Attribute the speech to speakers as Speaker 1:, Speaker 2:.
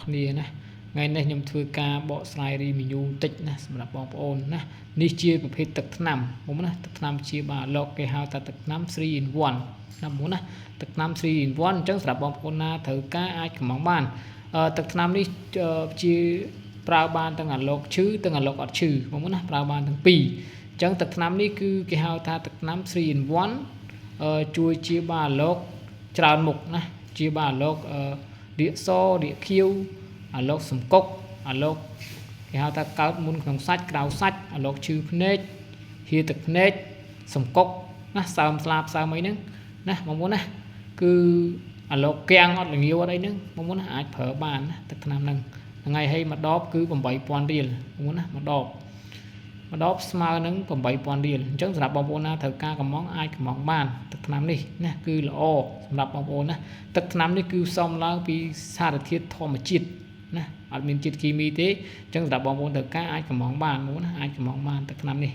Speaker 1: គ្នាណាថ្ងៃនេះខ្ញុំធ្វើការបកស្រាយរីមីញូតិចណាសម្រាប់បងប្អូនណានេះជាប្រភេទទឹកថ្នាំបងណាទឹកថ្នាំជាបាលលោកគេហៅថាទឹកថ្នាំ3 in 1ណាបងណាទឹកថ្នាំ3 in 1អញ្ចឹងសម្រាប់បងប្អូនណាត្រូវការអាចកំងបានទឹកថ្នាំនេះជាប្រើបានទាំងអាលោកឈឺទាំងអាលោកអត់ឈឺបងណាប្រើបានទាំងពីរអញ្ចឹងទឹកថ្នាំនេះគឺគេហៅថាទឹកថ្នាំ3 in 1ជួយជាបាលលោកច្រើនមុខណាជាបាលលោករាគសរាគខៀវអាលោកសំកុកអាលោកគេហៅថាកើតមុនក្នុងសាច់ក្រៅសាច់អាលោកឈឺភ្នែកហៀទឹកភ្នែកសំកុកណាសើមស្លាបសើមអីហ្នឹងណាបងប្អូនណាគឺអាលោកគាំងអត់ល្ងាវអត់អីហ្នឹងបងប្អូនណាអាចប្រើបានណាទឹកថ្នាំហ្នឹងថ្ងៃឲ្យមួយដបគឺ 8000 រៀលបងប្អូនណាមួយដបស្មើនឹង 8000 រៀលអញ្ចឹងសម្រាប់បងប្អូនណាត្រូវការកំងអាចកំងបានទឹកថ្នាំនេះណាគឺល្អសម្រាប់បងប្អូនណាទឹកថ្នាំនេះគឺផ្សំឡើងពីសារធាតុធម្មជាតិណាអត់មានជាតិគីមីទេអញ្ចឹងសម្រាប់បងប្អូនត្រូវការអាចកំងបានបងប្អូនណាអាចកំងបានទឹកថ្នាំនេះ